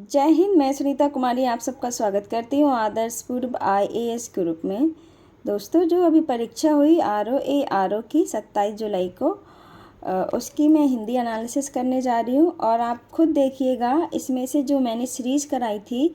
जय हिंद। मैं सुनीता कुमारी आप सबका स्वागत करती हूँ आदर्श पूर्व IAS ग्रुप में। दोस्तों, जो अभी परीक्षा हुई RO की 27 जुलाई को, उसकी मैं हिंदी एनालिसिस करने जा रही हूँ। और आप खुद देखिएगा, इसमें से जो मैंने सीरीज़ कराई थी,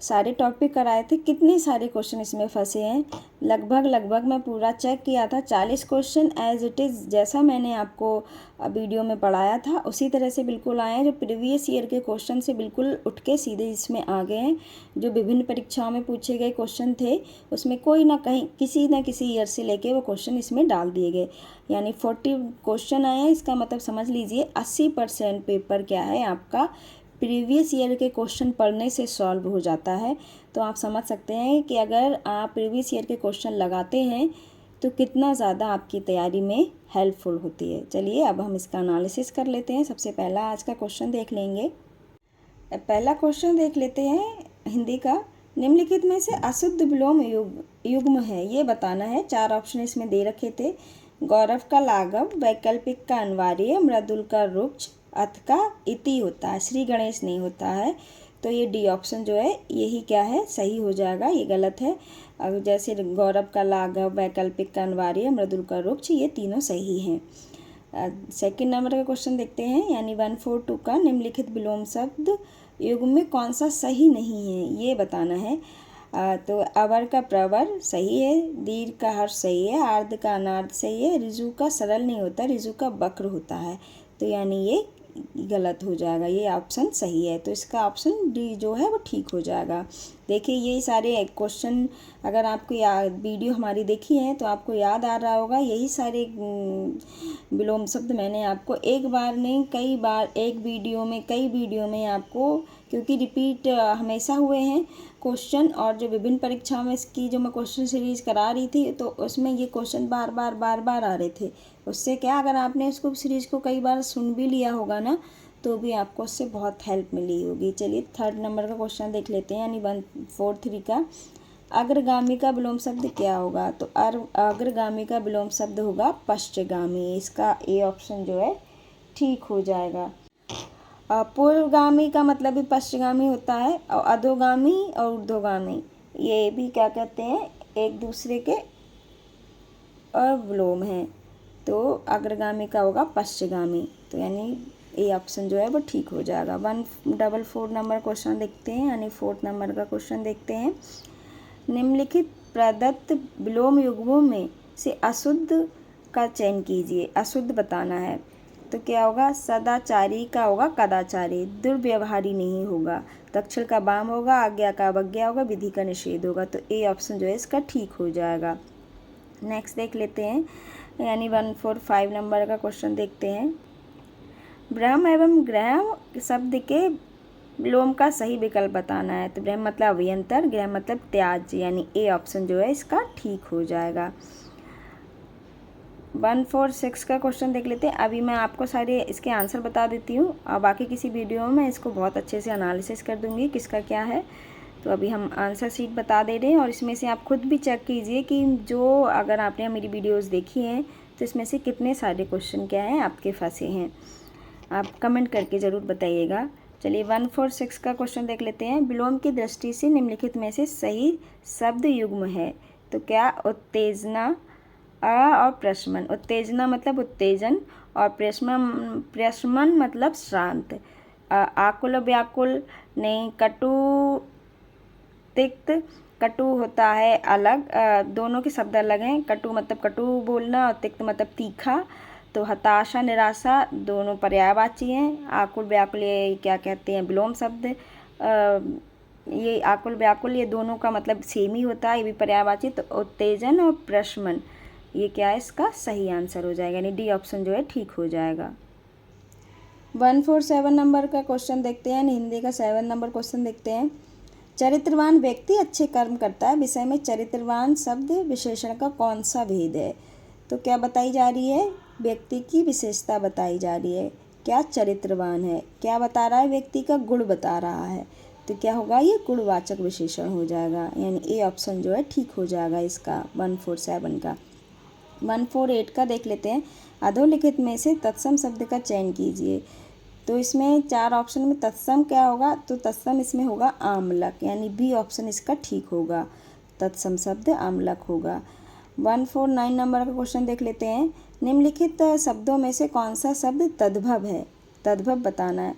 सारे टॉपिक कराए थे, कितने सारे क्वेश्चन इसमें फंसे हैं। लगभग मैं पूरा चेक किया था, 40 क्वेश्चन एज इट इज़ जैसा मैंने आपको वीडियो में पढ़ाया था उसी तरह से बिल्कुल आए हैं। जो प्रीवियस ईयर के क्वेश्चन से बिल्कुल उठ के सीधे इसमें आ गए हैं। जो विभिन्न परीक्षाओं में पूछे गए क्वेश्चन थे, उसमें कोई ना कहीं किसी न किसी ईयर से लेके वो क्वेश्चन इसमें डाल दिए गए। यानी 40 क्वेश्चन आए हैं। इसका मतलब समझ लीजिए 80% पेपर क्या है आपका प्रीवियस ईयर के क्वेश्चन पढ़ने से सॉल्व हो जाता है। तो आप समझ सकते हैं कि अगर आप प्रीवियस ईयर के क्वेश्चन लगाते हैं तो कितना ज़्यादा आपकी तैयारी में हेल्पफुल होती है। चलिए अब हम इसका एनालिसिस कर लेते हैं। सबसे पहला आज का क्वेश्चन देख लेंगे। पहला क्वेश्चन देख लेते हैं हिंदी का। निम्नलिखित में से अशुद्ध विलोम युग्म है, ये बताना है। 4 ऑप्शन इसमें दे रखे थे। गौरव का लाघव, वैकल्पिक का अनिवार्य, मृदुल का रुक्ष, अथ का इति होता है, श्री गणेश नहीं होता है। तो ये डी ऑप्शन जो है यही क्या है, सही हो जाएगा। ये गलत है। अब जैसे गौरव का लाघव, वैकल्पिक का अनिवार्य, मृदुल का रुक्ष, ये तीनों सही हैं। सेकंड नंबर का क्वेश्चन देखते हैं। यानी 142 का निम्नलिखित विलोम शब्द युग्म में कौन सा सही नहीं है, ये बताना है। तो अवर का प्रवर सही है, दीर्घ का हर्ष सही है, आर्ध का अनार्ध सही है, रिजु का सरल नहीं होता, रिजु का वक्र होता है। तो यानी ये गलत हो जाएगा, ये ऑप्शन सही है। तो इसका ऑप्शन डी जो है वो ठीक हो जाएगा। देखिए ये सारे क्वेश्चन अगर आपको वीडियो हमारी देखी है तो आपको याद आ रहा होगा। यही सारे विलोम शब्द मैंने आपको एक बार नहीं कई बार, एक वीडियो में कई वीडियो में आपको, क्योंकि रिपीट हमेशा हुए हैं क्वेश्चन। और जो विभिन्न परीक्षाओं में इसकी जो मैं क्वेश्चन सीरीज करा रही थी तो उसमें ये क्वेश्चन बार बार आ रहे थे। उससे क्या, अगर आपने इसको सीरीज को कई बार सुन भी लिया होगा ना, तो भी आपको उससे बहुत हेल्प मिली होगी। चलिए थर्ड नंबर का क्वेश्चन देख लेते हैं। यानी 143 का अग्रगामी का विलोम शब्द क्या होगा। तो अग्रगामी का विलोम शब्द होगा पश्चगामी। इसका ए ऑप्शन जो है ठीक हो जाएगा। पूर्वगामी का मतलब भी पश्चगामी होता है, और अधोगामी और ऊर्ध्वगामी ये भी क्या कहते हैं, एक दूसरे के अविलोम हैं। तो अग्रगामी का होगा पश्चगामी। तो यानी ए ऑप्शन जो है वो ठीक हो जाएगा। 144 नंबर क्वेश्चन देखते हैं। यानी 4th नंबर का क्वेश्चन देखते हैं। निम्नलिखित प्रदत्त विलोम युग्मों में से अशुद्ध का चयन कीजिए। अशुद्ध बताना है। तो क्या होगा, सदाचारी का होगा कदाचारी, दुर्व्यवहारी नहीं होगा, दक्षिण का वाम होगा, आज्ञा का अवज्ञा होगा, विधि का निषेध होगा। तो ए ऑप्शन जो है इसका ठीक हो जाएगा। नेक्स्ट देख लेते हैं। यानी 145 नंबर का क्वेश्चन देखते हैं। ब्रह्म एवं ग्रह शब्द के विलोम का सही विकल्प बताना है। तो ब्रह्म मतलब अभ्यंतर, ग्रह मतलब त्याज्य, यानी ए ऑप्शन जो है इसका ठीक हो जाएगा। 146 का क्वेश्चन देख लेते हैं। अभी मैं आपको सारे इसके आंसर बता देती हूँ, और बाकी किसी वीडियो में इसको बहुत अच्छे से एनालिसिस कर दूँगी किसका क्या है। तो अभी हम आंसर शीट बता दे रहे हैं, और इसमें से आप खुद भी चेक कीजिए कि जो अगर आपने मेरी वीडियोज़ देखी हैं तो इसमें से कितने सारे क्वेश्चन क्या हैं आपके फंसे हैं। आप कमेंट करके ज़रूर बताइएगा। चलिए 146 का क्वेश्चन देख लेते हैं। विलोम की दृष्टि से निम्नलिखित में से सही शब्द युग्म है। तो क्या, उत्तेजना और प्रशमन। उत्तेजना मतलब उत्तेजन, और प्रशमन मतलब शांत। आकुल व्याकुल नहीं, कटु तिक्त। कटु होता है अलग, दोनों के शब्द अलग हैं। कटु मतलब कटु बोलना, और तिक्त मतलब तीखा। तो हताशा निराशा दोनों पर्यायवाची हैं। आकुल व्याकुल ये क्या कहते हैं, विलोम शब्द। ये आकुल व्याकुल ये दोनों का मतलब सेम ही होता है, ये भी पर्यायवाची। तो उत्तेजन और प्रशमन ये क्या है, इसका सही आंसर हो जाएगा। यानी डी ऑप्शन जो है ठीक हो जाएगा। 147 नंबर का क्वेश्चन देखते हैं। हिंदी का 7 नंबर क्वेश्चन देखते हैं। चरित्रवान व्यक्ति अच्छे कर्म करता है विषय में चरित्रवान शब्द विशेषण का कौन सा भेद है। तो क्या बताई जा रही है, व्यक्ति की विशेषता बताई जा रही है। क्या चरित्रवान है, क्या बता रहा है, व्यक्ति का गुण बता रहा है। तो क्या होगा, ये गुणवाचक विशेषण हो जाएगा। यानी ए ऑप्शन जो है ठीक हो जाएगा इसका 147 का। 148 का देख लेते हैं। अधोलिखित में से तत्सम शब्द का चयन कीजिए। तो इसमें 4 ऑप्शन में तत्सम क्या होगा, तो तत्सम इसमें होगा आमलक, यानी बी ऑप्शन इसका ठीक होगा, तत्सम शब्द आमलक होगा। 149 नंबर का क्वेश्चन देख लेते हैं। निम्नलिखित शब्दों में से कौन सा शब्द तद्भव है, तद्भव बताना है।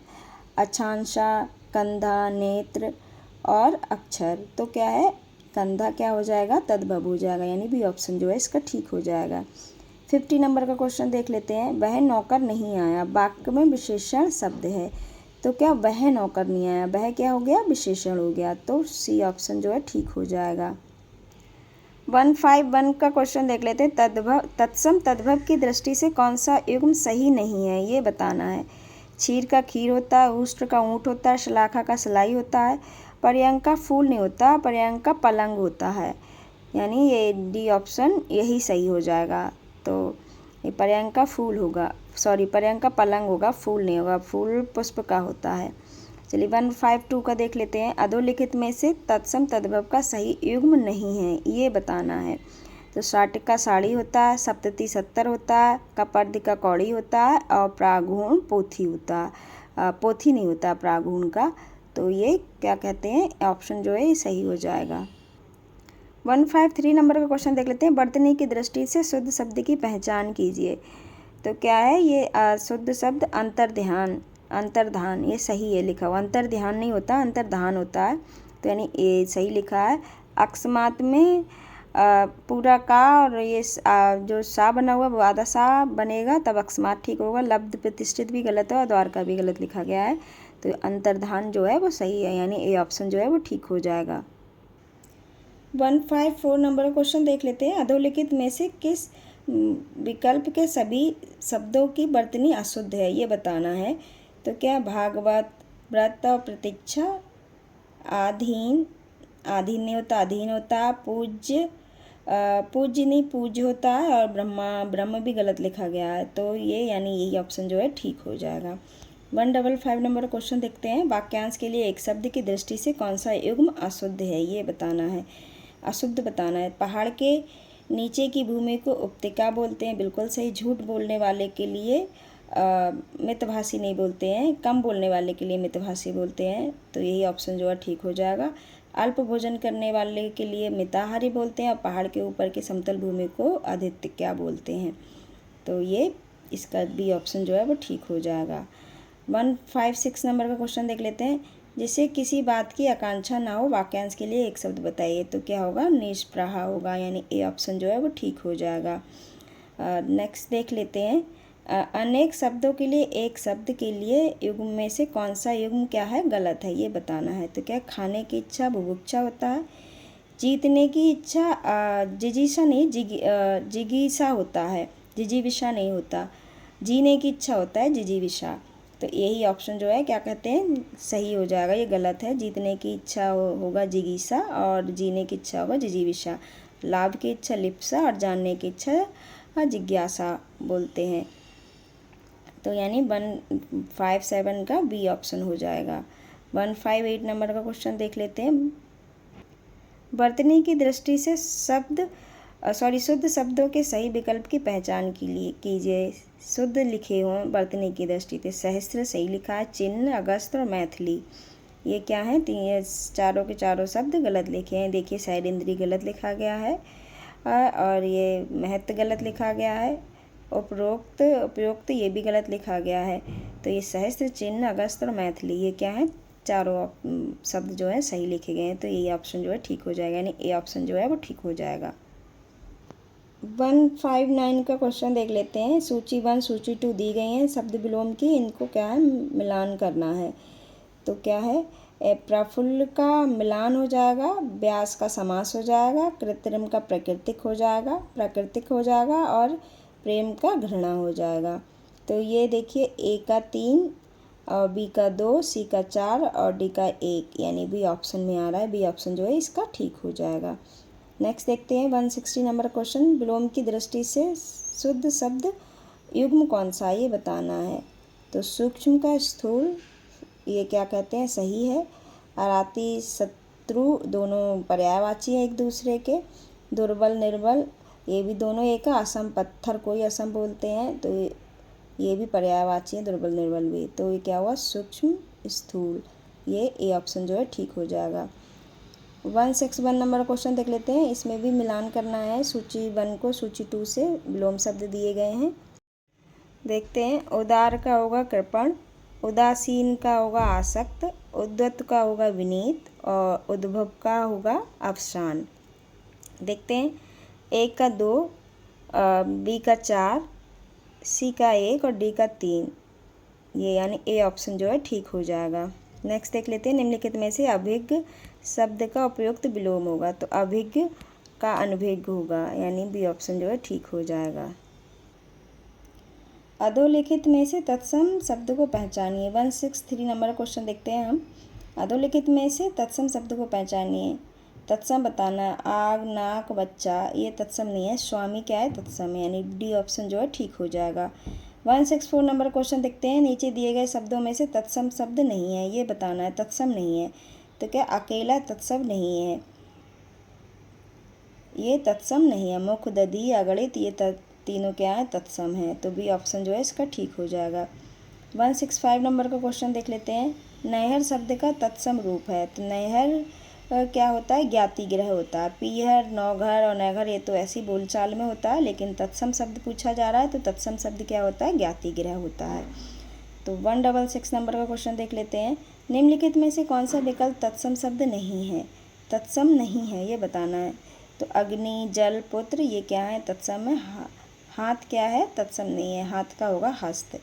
अक्षांशा, कंधा, नेत्र और अक्षर। तो क्या है, कंधा क्या हो जाएगा, तद्भव हो जाएगा, यानी बी ऑप्शन जो है इसका ठीक हो जाएगा। 50 नंबर का क्वेश्चन देख लेते हैं। वह नौकर नहीं आया, वाक्य में विशेषण शब्द है। तो क्या वह नौकर नहीं आया, वह क्या हो गया, विशेषण हो गया, तो सी ऑप्शन जो है ठीक हो जाएगा। 151 का क्वेश्चन देख लेते हैं। तद्भव, तत्सम तद्भव की दृष्टि से कौन सा युग्म सही नहीं है, ये बताना है। क्षीर का खीर होता है, उष्ट्र का ऊँट होता है, शलाखा का सलाई होता है, पर्यंक का फूल नहीं होता, पर्यंक का पलंग होता है, यानी ये डी ऑप्शन यही सही हो जाएगा। तो ये पर्यंक का फूल होगा, सॉरी पर्यंक का पलंग होगा, फूल नहीं होगा, फूल पुष्प का होता है। चलिए 152 का देख लेते हैं। अधोलिखित में से तत्सम तद्भव का सही युग्म नहीं है, ये बताना है। तो साटिक का साड़ी होता है, सप्तती 70 होता है, कपर्द का कौड़ी होता है और प्रागुण पोथी होता है, पोथी नहीं होता प्रागुण का। तो ये क्या कहते हैं, ऑप्शन जो है ये सही हो जाएगा। 153 नंबर का क्वेश्चन देख लेते हैं। वर्तनी की दृष्टि से शुद्ध शब्द की पहचान कीजिए। तो क्या है ये, शुद्ध शब्द अंतर्ध्यान, अंतर्धान, ये सही है लिखा हुआ, अंतर्ध्यान नहीं होता, अंतर्धान होता है, तो यानी ये सही लिखा है। अकस्मात में पूरा का और ये जो सा बना हुआ वो आधा सा बनेगा, तब अकस्मात ठीक होगा। लब्ध प्रतिष्ठित भी गलत है और द्वारका भी गलत लिखा गया है, तो अंतर्धान जो है वो सही है, यानी ए ऑप्शन जो है वो ठीक हो जाएगा। 154 नंबर का क्वेश्चन देख लेते हैं। अधोलिखित में से किस विकल्प के सभी शब्दों की वर्तनी अशुद्ध है, ये बताना है। तो क्या भागवत, व्रत और प्रतीक्षा, आधीन, आधीन नहीं होता, अधीन होता, पूज्य, पूज्य नहीं पूज्य होता है, और ब्रह्मा, ब्रह्म भी गलत लिखा गया है, तो ये यानी यही ऑप्शन जो है ठीक हो जाएगा। 155 नंबर क्वेश्चन देखते हैं। वाक्यांश के लिए एक शब्द की दृष्टि से कौन सा युग्म अशुद्ध है, ये बताना है, अशुद्ध बताना है। पहाड़ के नीचे की भूमि को उपत्यका बोलते हैं, बिल्कुल सही। झूठ बोलने वाले के लिए मितभाषी नहीं बोलते हैं, कम बोलने वाले के लिए मितभाषी बोलते हैं, तो यही ऑप्शन जो है ठीक हो जाएगा। अल्प भोजन करने वाले के लिए मिताहारी बोलते हैं और पहाड़ के ऊपर की समतल भूमि को आदित्य बोलते हैं, तो ये इसका बी ऑप्शन जो है वो ठीक हो जाएगा। 156 नंबर का क्वेश्चन देख लेते हैं। जिसे किसी बात की आकांक्षा ना हो, वाक्यांश के लिए एक शब्द बताइए। तो क्या होगा, निष्प्रहा होगा, यानी ए ऑप्शन जो है वो ठीक हो जाएगा। नेक्स्ट देख लेते हैं। अनेक शब्दों के लिए एक शब्द के लिए युग्म में से कौन सा युग्म क्या है, गलत है, ये बताना है। तो क्या खाने की इच्छा बुभुक्षा होता है, जीतने की इच्छा जिजीशा नहीं जिगीसा होता है, जिजीविषा नहीं होता, जीने की इच्छा होता है जिजीविषा, तो यही ऑप्शन जो है क्या कहते हैं सही हो जाएगा, ये गलत है। जीतने की इच्छा होगा जिगीसा और जीने की इच्छा होगा जिजीविषा, लाभ की इच्छा लिप्सा और जानने की इच्छा जिज्ञासा बोलते हैं, तो यानी 157 का बी ऑप्शन हो जाएगा। 158 नंबर का क्वेश्चन देख लेते हैं। वर्तनी की दृष्टि से शुद्ध शब्दों के सही विकल्प की पहचान कीजिए। शुद्ध लिखे हों वर्तनी की दृष्टि से, सहस्त्र सही लिखा है, चिन्ह, अगस्त और मैथिली ये क्या है, ये चारों के चारों शब्द गलत लिखे हैं। देखिए शायद इंद्री गलत लिखा गया है और ये महत्व गलत लिखा गया है, उपरोक्त ये भी गलत लिखा गया है, तो ये सहस्त्र, चिन्ह, अगस्त और मैथिली ये क्या है, चारों शब्द जो है सही लिखे गए हैं, तो ये ऑप्शन जो है ठीक हो जाएगा, यानी ए ऑप्शन जो है वो ठीक हो जाएगा। 159 का क्वेश्चन देख लेते हैं। सूची 1 सूची 2 दी गई हैं, शब्द विलोम की, इनको क्या है मिलान करना है। तो क्या है, प्रफुल्ल का मिलान हो जाएगा, व्यास का समास हो जाएगा, कृत्रिम का प्राकृतिक हो जाएगा और प्रेम का घृणा हो जाएगा। तो ये देखिए ए का 3 और बी का 2, सी का 4 और डी का 1, यानी बी ऑप्शन में आ रहा है, बी ऑप्शन जो है इसका ठीक हो जाएगा। नेक्स्ट देखते हैं 160 नंबर क्वेश्चन। विलोम की दृष्टि से शुद्ध शब्द युग्म कौन सा ये बताना है। तो सूक्ष्म का स्थूल ये क्या कहते हैं सही है, अराती शत्रु दोनों पर्यायवाची हैं एक दूसरे के, दुर्बल निर्बल ये भी दोनों एक है, असम पत्थर कोई असम बोलते हैं, तो ये भी पर्यायवाची है, दुर्बल निर्बल भी। तो ये क्या हुआ, सूक्ष्म स्थूल। ये ए ऑप्शन जो है ठीक हो जाएगा। 161 नंबर क्वेश्चन देख लेते हैं। इसमें भी मिलान करना है सूची 1 को सूची 2 से। विलोम शब्द दिए गए हैं, देखते हैं। उदार का होगा कृपण, उदासीन का होगा आसक्त, उद्धत का होगा विनीत और उद्भव का होगा अवसान। देखते हैं। ए का 2, बी का 4, सी का 1 और डी का 3। ये यानी ए ऑप्शन जो है ठीक हो जाएगा। नेक्स्ट देख लेते हैं। निम्नलिखित में से अभिज्ञ शब्द का उपयुक्त विलोम होगा। तो अभिज्ञ का अनभिज्ञ होगा, यानी बी ऑप्शन जो है ठीक हो जाएगा। अधोलिखित में से तत्सम शब्द को पहचानिए। 163 नंबर क्वेश्चन देखते हैं हम। अधोलिखित में से तत्सम शब्द को पहचानिए। तत्सम बताना, आग, नाक, बच्चा, ये तत्सम नहीं है। स्वामी क्या है, तत्सम है, यानी डी ऑप्शन जो है ठीक हो जाएगा। 164 नंबर क्वेश्चन देखते हैं। नीचे दिए गए शब्दों में से तत्सम शब्द नहीं है, ये बताना है। तत्सम नहीं है तो क्या अकेला तत्सम नहीं है, ये तत्सम नहीं है। मुख, दधि, अगणित, ये तीनों क्या है, तत्सम है। तो बी ऑप्शन जो है इसका ठीक हो जाएगा। 165 नंबर का क्वेश्चन देख लेते हैं। नैहर शब्द का तत्सम रूप है। तो नैहर क्या होता है, ज्ञाति ग्रह होता है। पीहर, नौघर और नैघर ये तो ऐसी बोलचाल में होता है, लेकिन तत्सम शब्द पूछा जा रहा है तो तत्सम शब्द क्या होता है, ज्ञाति ग्रह होता है। तो 166 नंबर का क्वेश्चन देख लेते हैं। निम्नलिखित में से कौन सा विकल्प तत्सम शब्द नहीं है, तत्सम नहीं है, ये बताना है। तो अग्नि, जल, पुत्र, ये क्या है, तत्सम है। हाथ क्या है, तत्सम नहीं है, हाथ का होगा हस्त।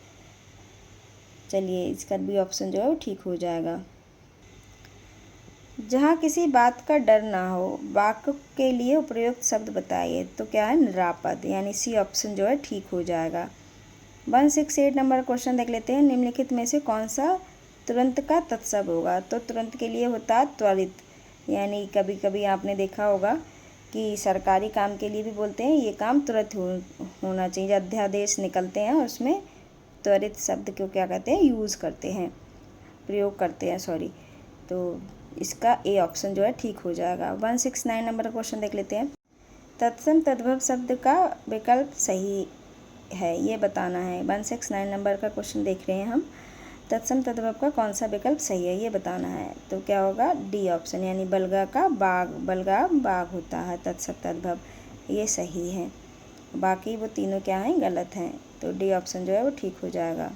चलिए इसका भी ऑप्शन जो है वो ठीक हो जाएगा। जहाँ किसी बात का डर ना हो, वाक्य के लिए उपयुक्त शब्द बताइए। तो क्या है, निरापद, यानी सी ऑप्शन जो है ठीक हो जाएगा। 168 नंबर क्वेश्चन देख लेते हैं। निम्नलिखित में से कौन सा तुरंत का तत्सम होगा। तो तुरंत के लिए होता है त्वरित, यानी कभी कभी आपने देखा होगा कि सरकारी काम के लिए भी बोलते हैं ये काम तुरंत होना चाहिए। अध्यादेश निकलते हैं उसमें त्वरित शब्द को क्या कहते हैं, यूज़ करते हैं, प्रयोग करते हैं, सॉरी। तो इसका ए ऑप्शन जो है ठीक हो जाएगा। 169 नंबर क्वेश्चन देख लेते हैं। तत्सम तद्भव शब्द का विकल्प सही है, ये बताना है। 169 नंबर का क्वेश्चन देख रहे हैं हम। तत्सम तद्भव का कौन सा विकल्प सही है, ये बताना है। तो क्या होगा, डी ऑप्शन, यानी बलगा का बाग, बलगा बाग होता है तत्सम तद्भव, ये सही है। बाकी वो तीनों क्या हैं, गलत हैं। तो डी ऑप्शन जो है वो ठीक हो जाएगा।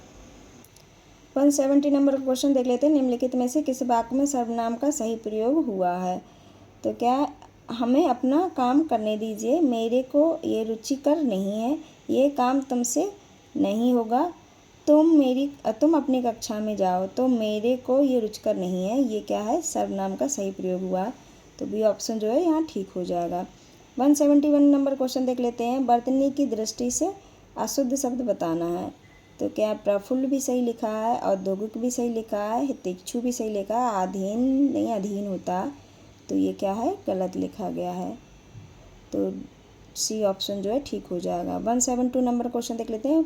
170 नंबर का क्वेश्चन देख लेते हैं। निम्नलिखित में से किस वाक्य में सर्वनाम का सही प्रयोग हुआ है। तो क्या, हमें अपना काम करने दीजिए, मेरे को ये रुचिकर नहीं है, ये काम तुमसे नहीं होगा, तुम अपनी कक्षा में जाओ, तो मेरे को ये रुचिकर नहीं है, ये क्या है, सर्वनाम का सही प्रयोग हुआ। तो बी ऑप्शन जो है यहाँ ठीक हो जाएगा। 171 नंबर क्वेश्चन देख लेते हैं। वर्तनी की दृष्टि से अशुद्ध शब्द बताना है। तो क्या प्रफुल्ल भी सही लिखा है, औद्योगिक भी सही लिखा है, हितैषी भी सही लिखा है, अधीन नहीं, अधीन होता, तो ये क्या है, गलत लिखा गया है। तो सी ऑप्शन जो है ठीक हो जाएगा। 172 नंबर क्वेश्चन देख लेते हैं।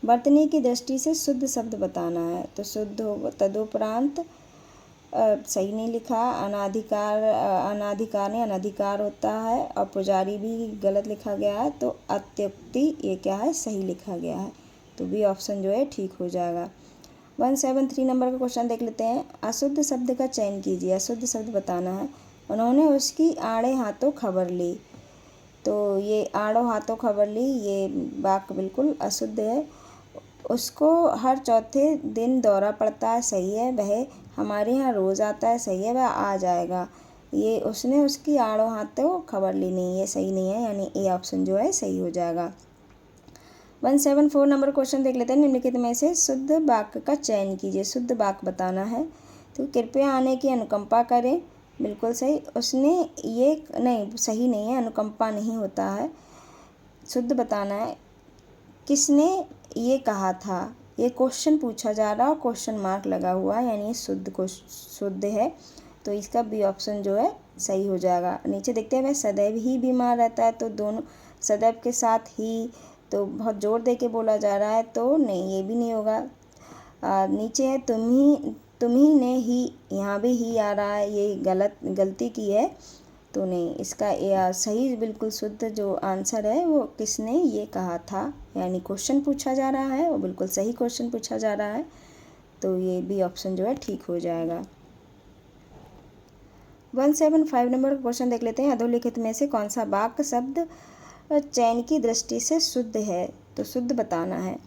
वर्तनी की दृष्टि से शुद्ध शब्द बताना है। तो शुद्ध होगा, तदुपरांत सही नहीं लिखा, अनाधिकार नहीं, अनधिकार होता है, और पुजारी भी गलत लिखा गया है। तो अत्युक्ति, ये क्या है, सही लिखा गया है। तो बी ऑप्शन जो है ठीक हो जाएगा। 173 नंबर का क्वेश्चन देख लेते हैं। अशुद्ध शब्द का चयन कीजिए, अशुद्ध शब्द बताना है। उन्होंने उसकी आड़े हाथों खबर ली। तो ये आड़ों हाथों खबर ली, ये वाक्य बिल्कुल अशुद्ध है। उसको हर चौथे दिन दौरा पड़ता है, सही है। वह हमारे यहाँ रोज़ आता है, सही है। वह आ जाएगा, ये उसने उसकी आड़ों हाथों खबर ली नहीं, ये सही नहीं है, यानी ए ऑप्शन जो है सही हो जाएगा। 174 नंबर क्वेश्चन देख लेते हैं। निम्नलिखित में से शुद्ध वाक्य का चयन कीजिए, शुद्ध वाक्य बताना है। तो कृपया आने की अनुकंपा करें, बिल्कुल सही। उसने ये नहीं, सही नहीं है, अनुकंपा नहीं होता है, शुद्ध बताना है। किसने ये कहा था, ये क्वेश्चन पूछा जा रहा है, क्वेश्चन मार्क लगा हुआ है, यानी शुद्ध है। तो इसका बी ऑप्शन जो है सही हो जाएगा। नीचे देखते हैं, वह सदैव ही बीमार रहता है। तो दोनों सदैव के साथ ही, तो बहुत जोर दे के बोला जा रहा है, तो नहीं, ये भी नहीं होगा। नीचे है तुम ही ने ही, यहाँ भी ही आ रहा है, ये गलती की है। तो नहीं, इसका सही बिल्कुल शुद्ध जो आंसर है वो किसने ये कहा था, यानी क्वेश्चन पूछा जा रहा है वो बिल्कुल सही क्वेश्चन पूछा जा रहा है, तो ये बी ऑप्शन जो है ठीक हो जाएगा। 175 नंबर का क्वेश्चन देख लेते हैं। अधोलिखित में से कौन सा वाक्य शब्द चयन की दृष्टि से शुद्ध है, तो शुद्ध बताना है।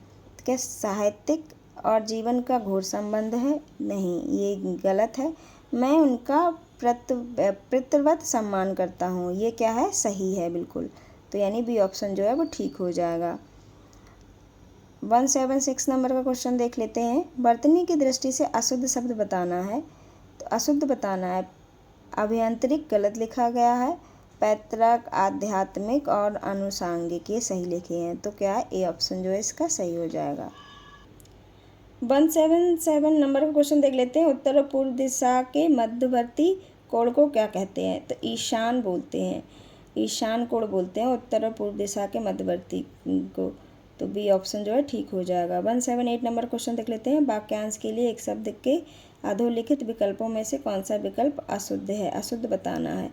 क्या साहित्यिक और जीवन का घोर संबंध है? नहीं, ये गलत है। मैं उनका पितृवत सम्मान करता हूँ, ये क्या है, सही है बिल्कुल, तो यानी बी ऑप्शन जो है वो ठीक हो जाएगा। 176 नंबर का क्वेश्चन देख लेते हैं। वर्तनी की दृष्टि से अशुद्ध शब्द बताना है, तो अशुद्ध बताना है। अभियांत्रिक गलत लिखा गया है, पैतृक, आध्यात्मिक और आनुषांगिक ये सही लिखे हैं, तो क्या है, ए ऑप्शन जो है इसका सही हो जाएगा। 177 नंबर का क्वेश्चन देख लेते हैं। उत्तर और पूर्व दिशा के मध्यवर्ती कोण को क्या कहते हैं, तो ईशान बोलते हैं, ईशान कोण बोलते हैं उत्तर और पूर्व दिशा के मध्यवर्ती को, तो बी ऑप्शन जो है ठीक हो जाएगा। 178 नंबर क्वेश्चन देख लेते हैं। वाक्यांश के लिए एक शब्द के अधोलिखित विकल्पों में से कौन सा विकल्प अशुद्ध है, अशुद्ध बताना है।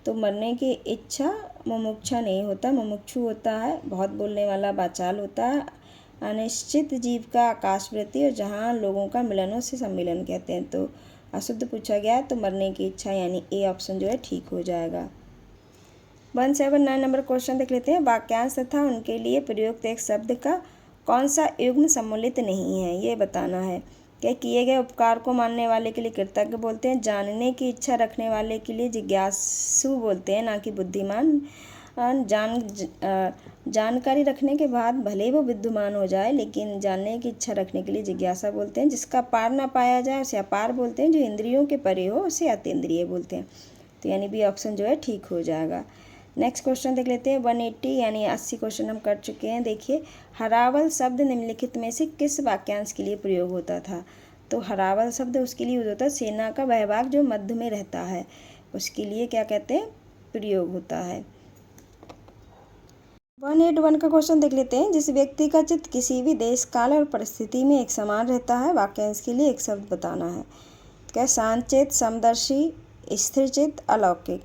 तो मरने की इच्छा मुमुक्षा नहीं होता, मुमुक्षु होता है। बहुत बोलने वाला वाचाल होता है। अनिश्चित जीव का आकाशवृत्ति, और जहाँ लोगों का मिलनों से सम्मिलन कहते हैं, तो अशुद्ध पूछा गया है, तो मरने की इच्छा, यानी ए ऑप्शन जो है ठीक हो जाएगा। 179 नंबर क्वेश्चन देख लेते हैं। वाक्यांश तथा उनके लिए प्रयुक्त एक शब्द का कौन सा युग्म सम्मिलित नहीं है, ये बताना है। क्या किए गए उपकार को मानने वाले के लिए कृतज्ञ बोलते हैं, जानने की इच्छा रखने वाले के लिए जिज्ञासु बोलते हैं, ना कि बुद्धिमान। जानकारी रखने के बाद भले ही वो विद्वान हो जाए, लेकिन जानने की इच्छा रखने के लिए जिज्ञासा बोलते हैं। जिसका पार ना पाया जाए उसे अपार बोलते हैं, जो इंद्रियों के परे हो उसे अतीन्द्रिय बोलते हैं, तो यानी बी ऑप्शन जो है ठीक हो जाएगा। नेक्स्ट क्वेश्चन देख लेते हैं। 180 यानी 80 क्वेश्चन हम कर चुके हैं। देखिए, हरावल शब्द निम्नलिखित में से किस वाक्यांश के लिए प्रयोग होता था, तो हरावल शब्द उसके लिए यूज होता है सेना का वह भाग जो मध्य में रहता है, उसके लिए क्या कहते हैं, प्रयोग होता है। 181 का क्वेश्चन देख लेते हैं। जिस व्यक्ति का चित्त किसी भी देश, काल और परिस्थिति में एक समान रहता है, वाक्यांश के लिए एक शब्द बताना है। क्या शांतचित्त, समदर्शी, स्थिरचित्त, अलौकिक,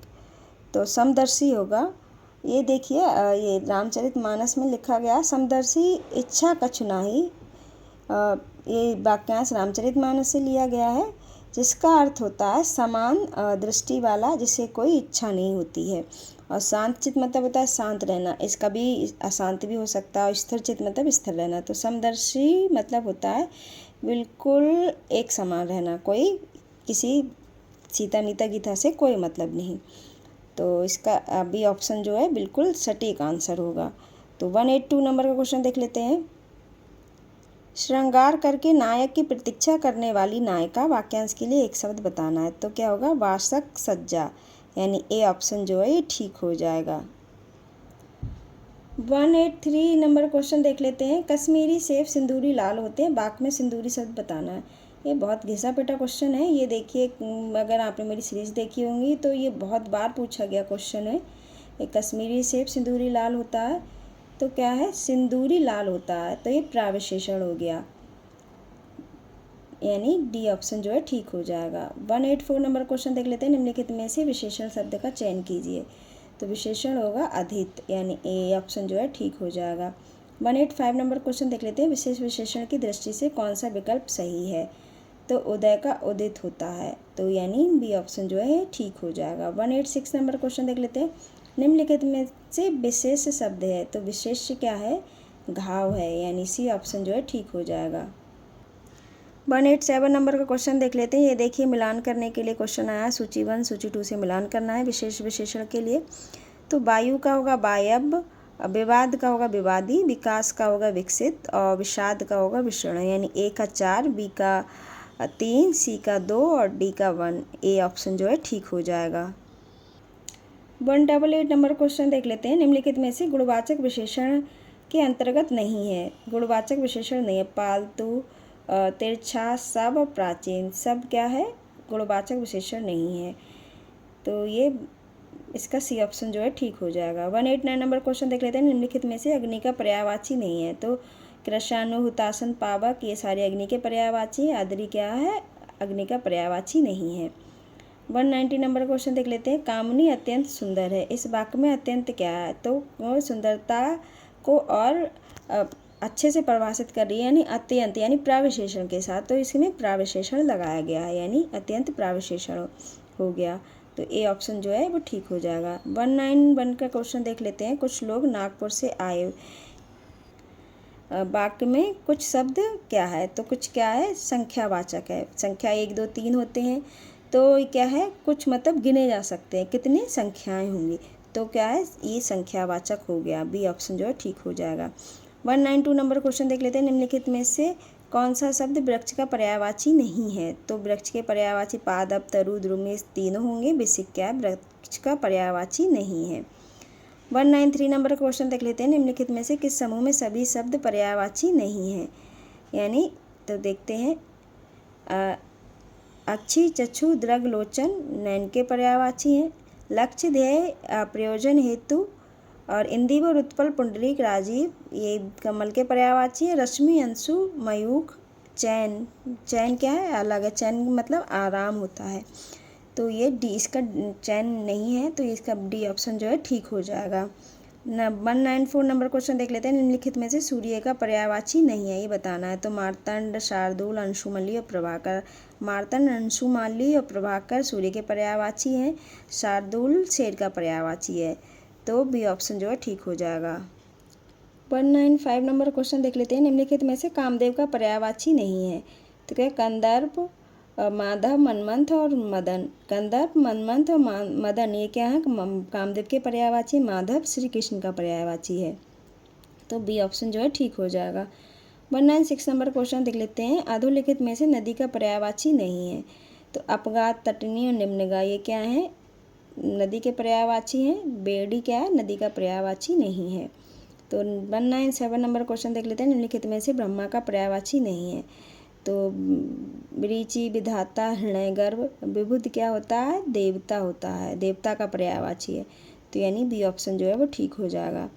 तो समदर्शी होगा। ये देखिए, ये रामचरितमानस में लिखा गया, समदर्शी इच्छा कछु नाही, ये वाक्यांश रामचरितमानस से लिया गया है, जिसका अर्थ होता है समान दृष्टि वाला जिसे कोई इच्छा नहीं होती है। और शांत चित्त मतलब होता है शांत रहना, इसका भी अशांत भी हो सकता है। और स्थिर चित्त मतलब स्थिर रहना। तो समदर्शी मतलब होता है बिल्कुल एक समान रहना, कोई किसी सीता मीता गीता से कोई मतलब नहीं, तो इसका बी ऑप्शन जो है बिल्कुल सटीक आंसर होगा। तो 182 नंबर का क्वेश्चन देख लेते हैं। श्रृंगार करके नायक की प्रतीक्षा करने वाली नायिका, वाक्यांश के लिए एक शब्द बताना है, तो क्या होगा, वासक सज्जा, यानी ए ऑप्शन जो है ये ठीक हो जाएगा। 183 नंबर क्वेश्चन देख लेते हैं। कश्मीरी सेब सिंदूरी लाल होते हैं, वाक्य में सिंदूरी शब्द बताना है। ये बहुत घिसा पिटा क्वेश्चन है। ये देखिए, अगर आपने मेरी सीरीज़ देखी होंगी तो ये बहुत बार पूछा गया क्वेश्चन है। ये कश्मीरी सेब सिंदूरी लाल होता है, तो क्या है, सिंदूरी लाल होता है, तो ये प्राविशेषण हो गया, यानी डी ऑप्शन जो है ठीक हो जाएगा। 184 नंबर क्वेश्चन देख लेते हैं। निम्नलिखित में से विशेषण शब्द का चयन कीजिए, तो विशेषण होगा अधित, यानी ए ऑप्शन जो है ठीक हो जाएगा। 185 नंबर क्वेश्चन देख लेते हैं। विशेष विशेषण की दृष्टि से कौन सा विकल्प सही है, तो उदय का उदित होता है, तो यानी बी ऑप्शन जो है ठीक हो जाएगा। 186 नंबर क्वेश्चन देख लेते हैं। निम्नलिखित में से विशेष शब्द है, तो विशेष क्या है, घाव है, यानी सी ऑप्शन जो है ठीक हो जाएगा। 187 नंबर का क्वेश्चन देख लेते हैं। ये देखिए, मिलान करने के लिए क्वेश्चन आया, सूची 1 सूची 2 से मिलान करना है विशेष विशेषण के लिए। तो वायु का होगा वायव्य, विवाद का होगा विवादी, विकास का होगा विकसित, और विषाद का होगा विषण, यानी ए का 4, बी का 3, सी का 2 और डी का 1, ए ऑप्शन जो है ठीक हो जाएगा। 188 नंबर क्वेश्चन देख लेते हैं। निम्नलिखित में से गुणवाचक विशेषण के अंतर्गत नहीं है, गुणवाचक विशेषण नहीं है। पालतू, तिरछा, सब और प्राचीन, सब क्या है, गुणवाचक विशेषण नहीं है, तो ये इसका सी ऑप्शन जो है ठीक हो जाएगा। 189 नंबर क्वेश्चन देख लेते हैं। निम्नलिखित में से अग्नि का पर्यायवाची नहीं है, तो कृशानु, हुतासन, पावक ये सारे अग्नि के पर्यायवाची हैं। आदरी क्या है, अग्नि का पर्यायवाची नहीं है। 190 नंबर क्वेश्चन देख लेते हैं। कामिनी अत्यंत सुंदर है, इस वाक्य में अत्यंत क्या है? तो वो सुंदरता को और अच्छे से परिभाषित कर रही है, यानी अत्यंत यानी प्रविशेषण के साथ, तो इसमें प्रविशेषण लगाया गया है, यानी अत्यंत प्रविशेषण हो गया। तो ए ऑप्शन जो है वो ठीक हो जाएगा। 191 का क्वेश्चन देख लेते हैं। कुछ लोग नागपुर से आए, वाक्य में कुछ शब्द क्या है? तो कुछ क्या है? संख्यावाचक है। संख्या 1 2 3 होते हैं, तो क्या है? कुछ मतलब गिने जा सकते हैं, कितनी संख्याएं होंगी, तो क्या है? ये संख्यावाचक हो गया। बी ऑप्शन जो है ठीक हो जाएगा। 192 नंबर क्वेश्चन देख लेते हैं। निम्नलिखित में से कौन सा शब्द वृक्ष का पर्यायवाची नहीं है? तो वृक्ष के पर्यायवाची पादप, तरु, द्रुमी तीनों होंगे। बेसिक क्या है? वृक्ष का पर्यायवाची नहीं है। 193 नंबर क्वेश्चन देख लेते हैं। निम्नलिखित में से किस समूह में सभी शब्द पर्यायवाची नहीं है? यानी तो देखते हैं, अक्षी, चक्षु, दृग, लोचन नैन के पर्यायवाची हैं। लक्ष्य, ध्येय, प्रयोजन, हेतु और इंदिवर, उत्पल, पुंडरीक, राजीव ये कमल के पर्यायवाची हैं। रश्मि, अंशु, मयूख, चैन, चैन क्या है? अलग है, चैन मतलब आराम होता है, तो ये डी, इसका चैन नहीं है, तो इसका डी ऑप्शन जो है ठीक हो जाएगा। 194 नंबर क्वेश्चन देख लेते हैं। निम्नलिखित में से सूर्य का पर्यायवाची नहीं है, ये बताना है। तो मार्तंड, शार्दूल, अंशुमली और प्रभाकर। मार्तंड, अंशुमली और प्रभाकर सूर्य के पर्यायवाची हैं। शार्दूल शेर का पर्यायवाची है, तो बी ऑप्शन जो है ठीक हो जाएगा। 195 नंबर क्वेश्चन देख लेते हैं। निम्नलिखित में से कामदेव का पर्यायवाची नहीं है? तो क्या? कंदर्प, माधव, मनमंथ और मदन। कंदर्प, मनमंथ और मदन ये क्या है? कामदेव के पर्यायवाची। माधव श्री कृष्ण का पर्यायवाची है, तो बी ऑप्शन जो है ठीक हो जाएगा। 196 नंबर क्वेश्चन देख लेते हैं। अधोलिखित में से नदी का पर्यायवाची नहीं है? तो अपघात, तटनी और निम्नगा ये क्या है? नदी के पर्यायवाची हैं। बेड़ी क्या है? नदी का पर्यायवाची नहीं है। तो 197 नंबर क्वेश्चन देख लेते हैं। निम्नलिखित में से ब्रह्मा का पर्यायवाची नहीं है? तो विरीचि, विधाता, हृदय, गर्भ। विबुध क्या होता है? देवता होता है, देवता का पर्यायवाची है, तो यानी बी ऑप्शन जो है वो ठीक हो जाएगा।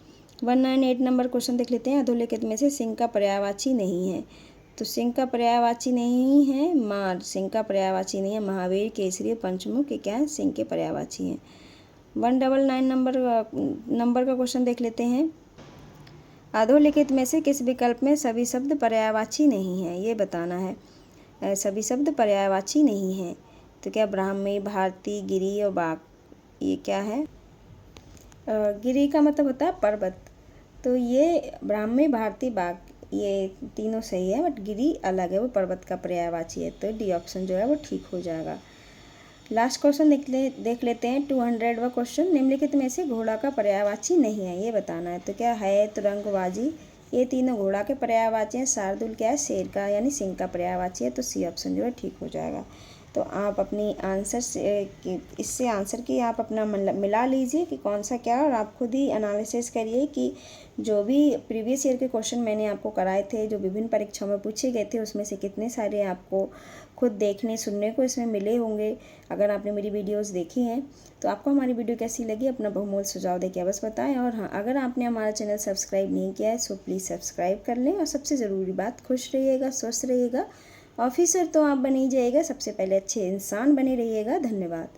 198 नंबर क्वेश्चन देख लेते हैं। अधोलिखित में से सिंह का पर्यायवाची नहीं है? तो सिंह का पर्यायवाची नहीं है मार, सिंह का पर्यायवाची नहीं है। महावीर, केसरी, पंचमुख ये क्या है? सिंह के पर्यायवाची हैं। 199 नंबर का क्वेश्चन देख लेते हैं। अधोलिखित में से किस विकल्प में सभी शब्द पर्यायवाची नहीं है? ये बताना है। सभी शब्द पर्यायवाची नहीं है, तो क्या? ब्राह्मी, भारती, गिरी और बाग ये क्या है? गिरी का मतलब होता है पर्वत, तो ये ब्राह्मी, भारती, बाग ये तीनों सही है, बट गिरी अलग है, वो पर्वत का पर्यायवाची है, तो डी ऑप्शन जो है वो ठीक हो जाएगा। लास्ट क्वेश्चन देख लेते हैं। 200वां क्वेश्चन। निम्नलिखित में से घोड़ा का पर्यायवाची नहीं है? ये बताना है। तो क्या है? तुरंगबाजी ये तीनों घोड़ा के पर्यायवाची हैं। शार्दुल क्या है? शेर का यानी सिंह का पर्यायवाची है, तो सी ऑप्शन जो है ठीक हो जाएगा। तो आप अपनी आंसर से इससे आंसर की आप अपना मिला लीजिए कि कौन सा क्या, और आप खुद ही एनालिसिस करिए कि जो भी प्रीवियस ईयर के क्वेश्चन मैंने आपको कराए थे, जो विभिन्न परीक्षाओं में पूछे गए थे, उसमें से कितने सारे आपको खुद देखने सुनने को इसमें मिले होंगे। अगर आपने मेरी वीडियोस देखी हैं तो आपको हमारी वीडियो कैसी लगी अपना बहुमूल्य सुझाव देके बस बताएं। और हाँ, अगर आपने हमारा चैनल सब्सक्राइब नहीं किया है सो प्लीज़ सब्सक्राइब कर लें। और सबसे ज़रूरी बात, खुश रहिएगा, स्वस्थ रहिएगा। ऑफिसर तो आप बन ही जाइएगा, सबसे पहले अच्छे इंसान बने रहिएगा। धन्यवाद।